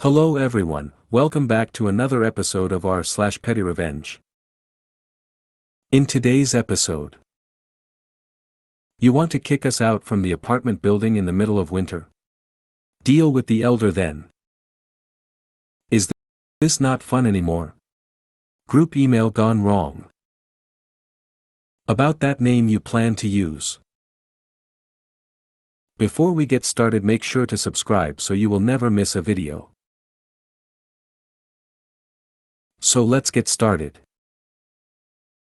Hello everyone, welcome back to another episode of r/PettyRevenge. In today's episode, you want to kick us out from the apartment building in the middle of winter? Deal with the elder then. Is this not fun anymore? Group email gone wrong. About that name you plan to use. Before we get started, make sure to subscribe so you will never miss a video. So let's get started.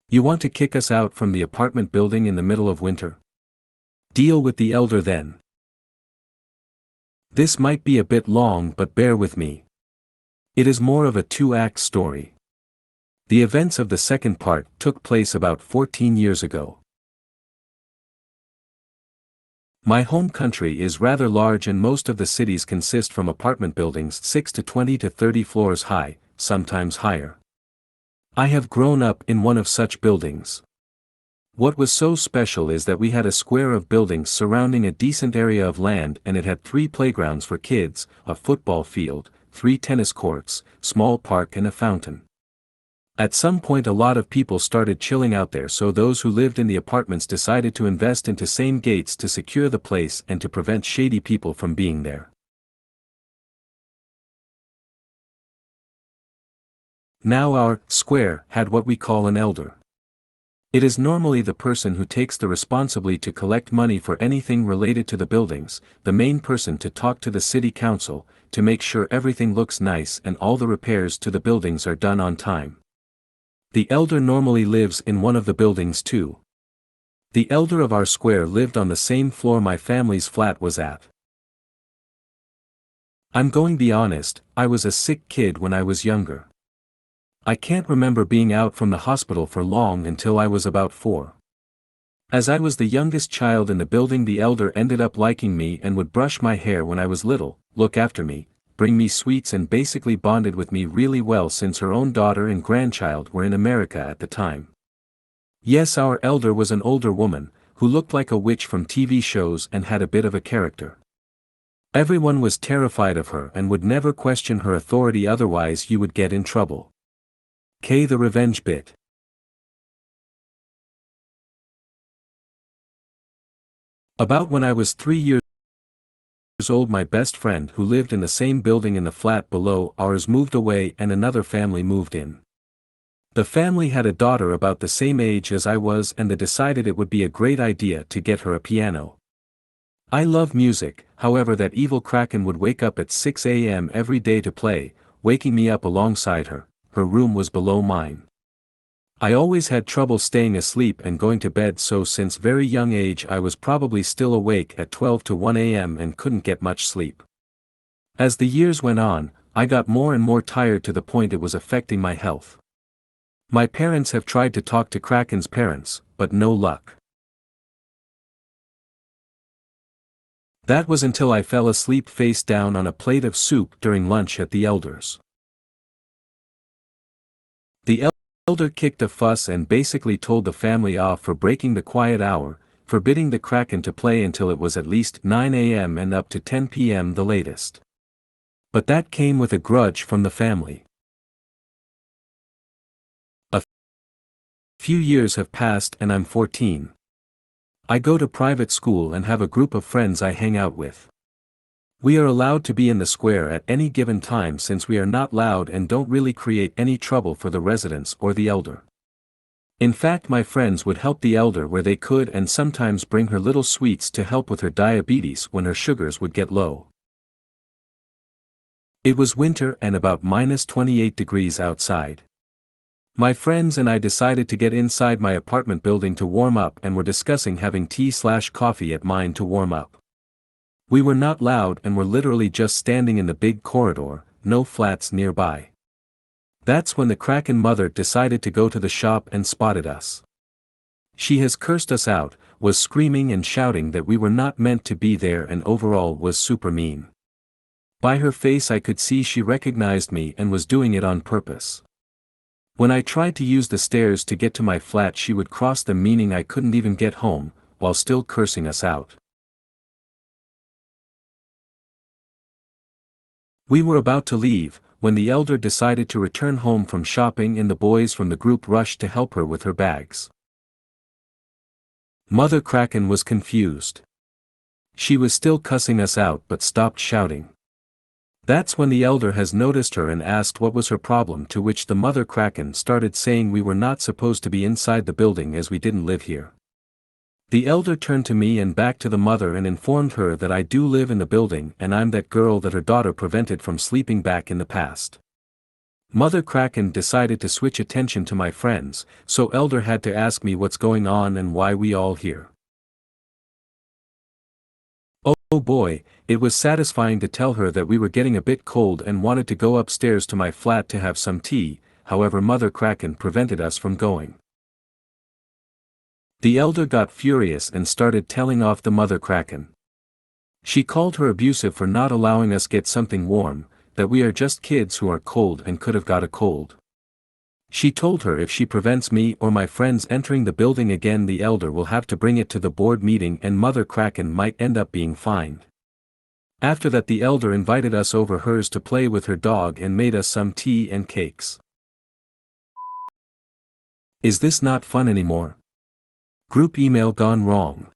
You want to kick us out from the apartment building in the middle of winter? Deal with the elder then. This might be a bit long, but bear with me. It is more of a two-act story. The events of the second part took place about 14 years ago. My home country is rather large and most of the cities consist from apartment buildings 6 to 20 to 30 floors high, sometimes higher. I have grown up in one of such buildings. What was so special is that we had a square of buildings surrounding a decent area of land, and it had 3 playgrounds for kids, a football field, 3 tennis courts, small park and a fountain. At some point a lot of people started chilling out there, so those who lived in the apartments decided to invest into same gates to secure the place and to prevent shady people from being there. Now our square had what we call an elder. It is normally the person who takes the responsibility to collect money for anything related to the buildings, the main person to talk to the city council, to make sure everything looks nice and all the repairs to the buildings are done on time. The elder normally lives in one of the buildings too. The elder of our square lived on the same floor my family's flat was at. I'm going to be honest, I was a sick kid when I was younger. I can't remember being out from the hospital for long until I was about 4. As I was the youngest child in the building, the elder ended up liking me and would brush my hair when I was little, look after me, bring me sweets, and basically bonded with me really well since her own daughter and grandchild were in America at the time. Yes, our elder was an older woman, who looked like a witch from TV shows and had a bit of a character. Everyone was terrified of her and would never question her authority, otherwise you would get in trouble. The revenge bit. About when I was 3 years old, my best friend who lived in the same building in the flat below ours moved away and another family moved in. The family had a daughter about the same age as I was, and they decided it would be a great idea to get her a piano. I love music, however that evil Kraken would wake up at 6 a.m. every day to play, waking me up alongside her. Her room was below mine. I always had trouble staying asleep and going to bed, so since very young age I was probably still awake at 12 to 1 a.m. and couldn't get much sleep. As the years went on, I got more and more tired to the point it was affecting my health. My parents have tried to talk to Kraken's parents, but no luck. That was until I fell asleep face down on a plate of soup during lunch at the elder's. The elder kicked a fuss and basically told the family off for breaking the quiet hour, forbidding the Kraken to play until it was at least 9 a.m. and up to 10 p.m. the latest. But that came with a grudge from the family. A few years have passed and I'm 14. I go to private school and have a group of friends I hang out with. We are allowed to be in the square at any given time since we are not loud and don't really create any trouble for the residents or the elder. In fact, my friends would help the elder where they could and sometimes bring her little sweets to help with her diabetes when her sugars would get low. It was winter and about -28 degrees outside. My friends and I decided to get inside my apartment building to warm up and were discussing having tea/coffee at mine to warm up. We were not loud and were literally just standing in the big corridor, no flats nearby. That's when the Kraken mother decided to go to the shop and spotted us. She has cursed us out, was screaming and shouting that we were not meant to be there, and overall was super mean. By her face I could see she recognized me and was doing it on purpose. When I tried to use the stairs to get to my flat, she would cross them, meaning I couldn't even get home, while still cursing us out. We were about to leave, when the elder decided to return home from shopping and the boys from the group rushed to help her with her bags. Mother Kraken was confused. She was still cussing us out but stopped shouting. That's when the elder has noticed her and asked what was her problem, to which the Mother Kraken started saying we were not supposed to be inside the building as we didn't live here. The elder turned to me and back to the mother and informed her that I do live in the building and I'm that girl that her daughter prevented from sleeping back in the past. Mother Kraken decided to switch attention to my friends, so elder had to ask me what's going on and why we all here. Oh boy, it was satisfying to tell her that we were getting a bit cold and wanted to go upstairs to my flat to have some tea, however Mother Kraken prevented us from going. The elder got furious and started telling off the Mother Kraken. She called her abusive for not allowing us get something warm, that we are just kids who are cold and could have got a cold. She told her if she prevents me or my friends entering the building again, the elder will have to bring it to the board meeting and Mother Kraken might end up being fined. After that, the elder invited us over hers to play with her dog and made us some tea and cakes. Is this not fun anymore? Group email gone wrong.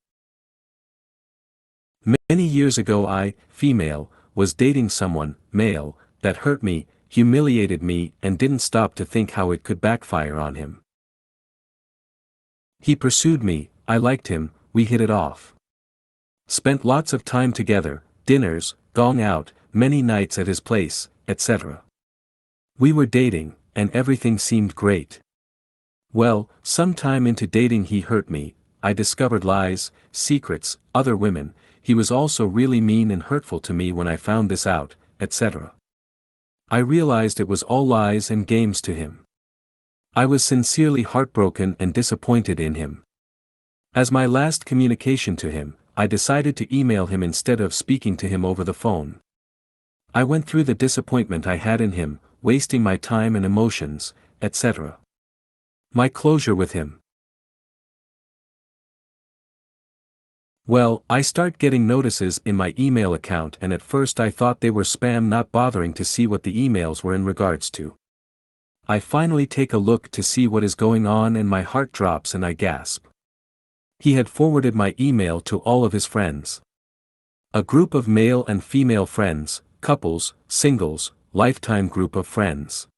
Many years ago I, female, was dating someone, male, that hurt me, humiliated me and didn't stop to think how it could backfire on him. He pursued me, I liked him, we hit it off. Spent lots of time together, dinners, gone out, many nights at his place, etc. We were dating, and everything seemed great. Well, some time into dating he hurt me, I discovered lies, secrets, other women, he was also really mean and hurtful to me when I found this out, etc. I realized it was all lies and games to him. I was sincerely heartbroken and disappointed in him. As my last communication to him, I decided to email him instead of speaking to him over the phone. I went through the disappointment I had in him, wasting my time and emotions, etc. My closure with him. Well, I start getting notices in my email account and at first I thought they were spam, not bothering to see what the emails were in regards to. I finally take a look to see what is going on and my heart drops and I gasp. He had forwarded my email to all of his friends. A group of male and female friends, couples, singles, lifetime group of friends.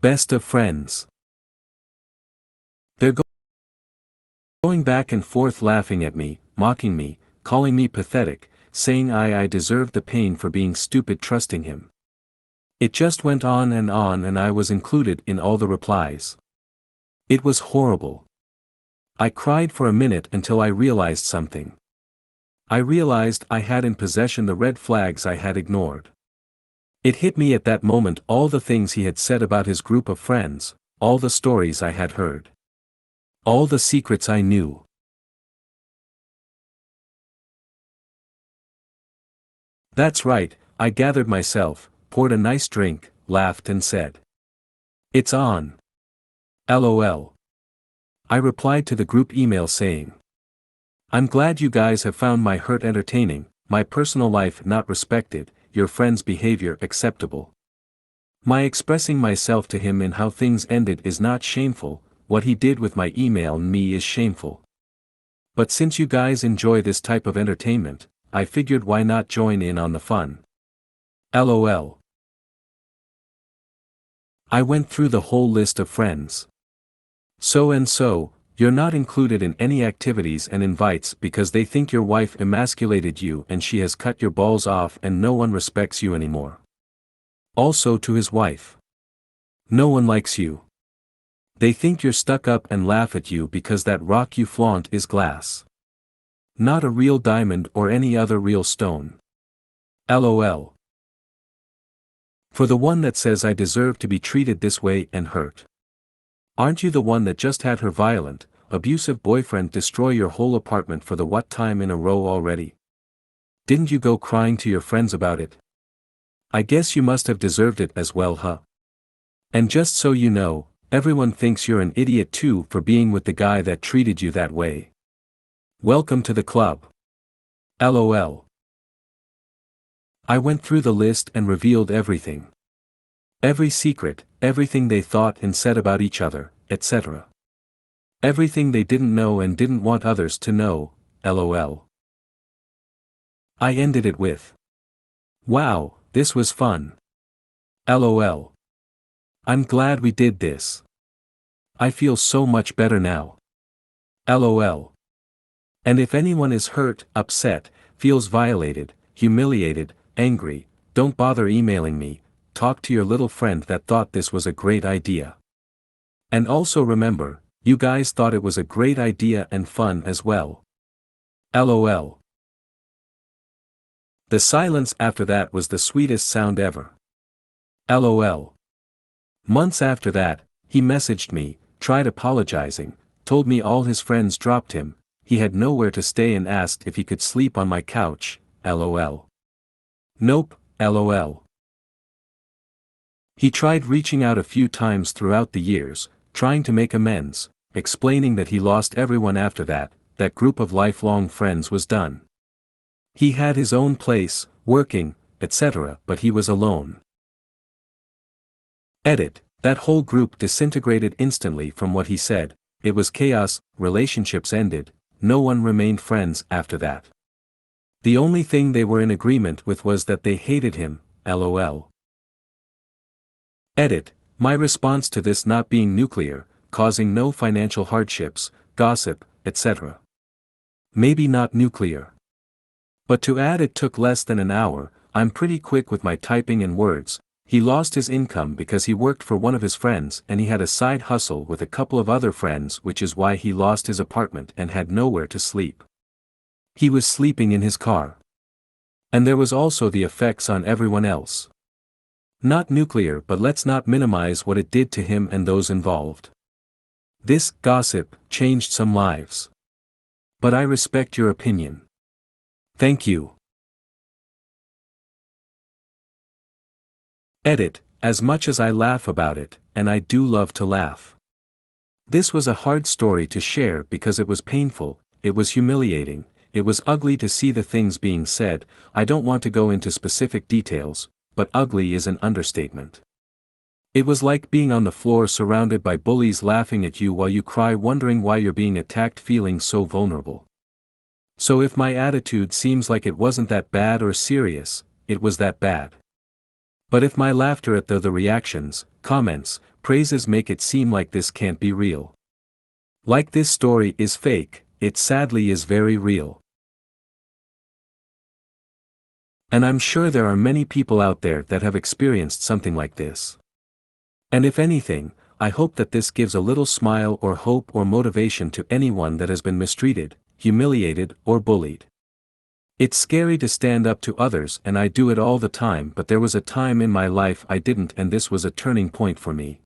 Best of friends. They're going back and forth laughing at me, mocking me, calling me pathetic, saying I deserved the pain for being stupid trusting him. It just went on and I was included in all the replies. It was horrible. I cried for a minute until I realized something. I realized I had in possession the red flags I had ignored. It hit me at that moment, all the things he had said about his group of friends, all the stories I had heard. All the secrets I knew. That's right, I gathered myself, poured a nice drink, laughed and said, "It's on. LOL." I replied to the group email saying, "I'm glad you guys have found my hurt entertaining, my personal life not respected, your friend's behavior acceptable. My expressing myself to him in how things ended is not shameful, what he did with my email and me is shameful. But since you guys enjoy this type of entertainment, I figured why not join in on the fun. LOL." I went through the whole list of friends. So and so, you're not included in any activities and invites because they think your wife emasculated you and she has cut your balls off and no one respects you anymore. Also to his wife. No one likes you. They think you're stuck up and laugh at you because that rock you flaunt is glass. Not a real diamond or any other real stone. LOL. For the one that says I deserve to be treated this way and hurt. Aren't you the one that just had her violent, abusive boyfriend destroy your whole apartment for the what time in a row already? Didn't you go crying to your friends about it? I guess you must have deserved it as well, huh? And just so you know, everyone thinks you're an idiot too for being with the guy that treated you that way. Welcome to the club. LOL. I went through the list and revealed everything. Every secret, everything they thought and said about each other, etc. Everything they didn't know and didn't want others to know, lol. I ended it with, "Wow, this was fun. LOL. I'm glad we did this. I feel so much better now. LOL. And if anyone is hurt, upset, feels violated, humiliated, angry, don't bother emailing me, talk to your little friend that thought this was a great idea. And also remember, you guys thought it was a great idea and fun as well. LOL." The silence after that was the sweetest sound ever. LOL. Months after that, he messaged me, tried apologizing, told me all his friends dropped him, he had nowhere to stay and asked if he could sleep on my couch, LOL. Nope, LOL. He tried reaching out a few times throughout the years, trying to make amends, explaining that he lost everyone after that, that group of lifelong friends was done. He had his own place, working, etc., but he was alone. Edit, that whole group disintegrated instantly from what he said, it was chaos, relationships ended, no one remained friends after that. The only thing they were in agreement with was that they hated him, LOL. Edit, my response to this not being nuclear, causing no financial hardships, gossip, etc. Maybe not nuclear. But to add it took less than an hour, I'm pretty quick with my typing and words. He lost his income because he worked for one of his friends and he had a side hustle with a couple of other friends, which is why he lost his apartment and had nowhere to sleep. He was sleeping in his car. And there was also the effects on everyone else. Not nuclear, but let's not minimize what it did to him and those involved. This gossip changed some lives. But I respect your opinion. Thank you. Edit, as much as I laugh about it, and I do love to laugh. This was a hard story to share because it was painful, it was humiliating, it was ugly to see the things being said. I don't want to go into specific details, but ugly is an understatement. It was like being on the floor surrounded by bullies laughing at you while you cry, wondering why you're being attacked, feeling so vulnerable. So if my attitude seems like it wasn't that bad or serious, it was that bad. But if my laughter at the reactions, comments, praises make it seem like this can't be real. Like this story is fake, it sadly is very real. And I'm sure there are many people out there that have experienced something like this. And if anything, I hope that this gives a little smile or hope or motivation to anyone that has been mistreated, humiliated, or bullied. It's scary to stand up to others, and I do it all the time, but there was a time in my life I didn't, and this was a turning point for me.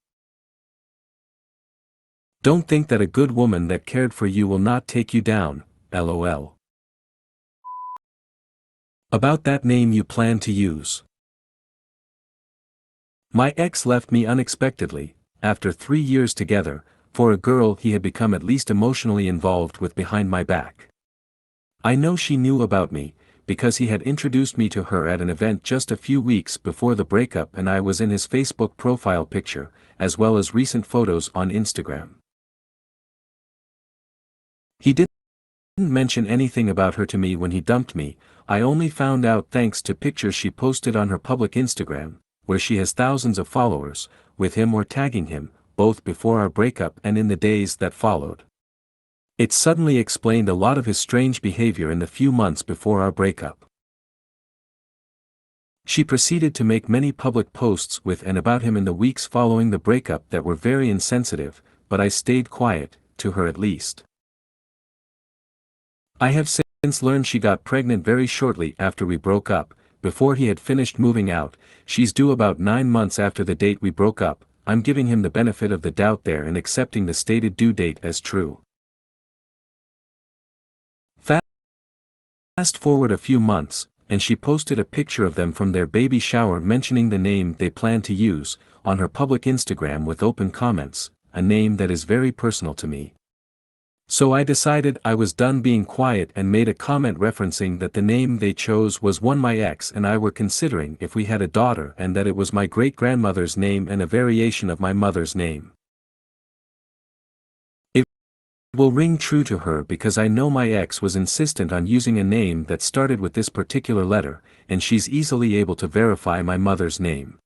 Don't think that a good woman that cared for you will not take you down, LOL. About that name you plan to use. My ex left me unexpectedly, after 3 years together, for a girl he had become at least emotionally involved with behind my back. I know she knew about me, because he had introduced me to her at an event just a few weeks before the breakup, and I was in his Facebook profile picture, as well as recent photos on Instagram. He didn't mention anything about her to me when he dumped me. I only found out thanks to pictures she posted on her public Instagram, where she has thousands of followers, with him or tagging him, both before our breakup and in the days that followed. It suddenly explained a lot of his strange behavior in the few months before our breakup. She proceeded to make many public posts with and about him in the weeks following the breakup that were very insensitive, but I stayed quiet, to her at least. I have since learned she got pregnant very shortly after we broke up, before he had finished moving out. She's due about 9 months after the date we broke up. I'm giving him the benefit of the doubt there and accepting the stated due date as true. Fast forward a few months, and she posted a picture of them from their baby shower mentioning the name they plan to use, on her public Instagram with open comments, a name that is very personal to me. So I decided I was done being quiet and made a comment referencing that the name they chose was one my ex and I were considering if we had a daughter and that it was my great-grandmother's name and a variation of my mother's name. It will ring true to her because I know my ex was insistent on using a name that started with this particular letter, and she's easily able to verify my mother's name.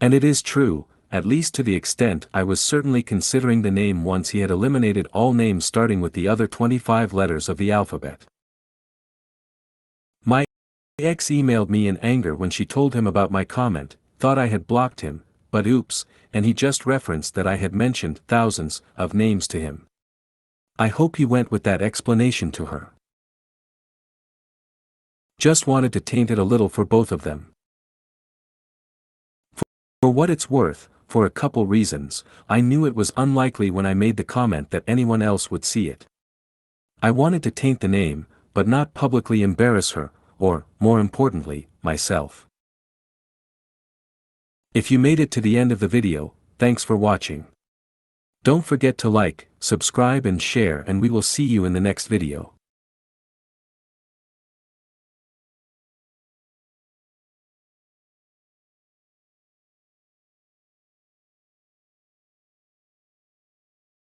And it is true, at least to the extent I was certainly considering the name once he had eliminated all names starting with the other 25 letters of the alphabet. My ex emailed me in anger when she told him about my comment, thought I had blocked him, but oops, and he just referenced that I had mentioned thousands of names to him. I hope he went with that explanation to her. Just wanted to taint it a little for both of them. For what it's worth, for a couple reasons, I knew it was unlikely when I made the comment that anyone else would see it. I wanted to taint the name, but not publicly embarrass her, or, more importantly, myself. If you made it to the end of the video, thanks for watching. Don't forget to like, subscribe and share, and we will see you in the next video.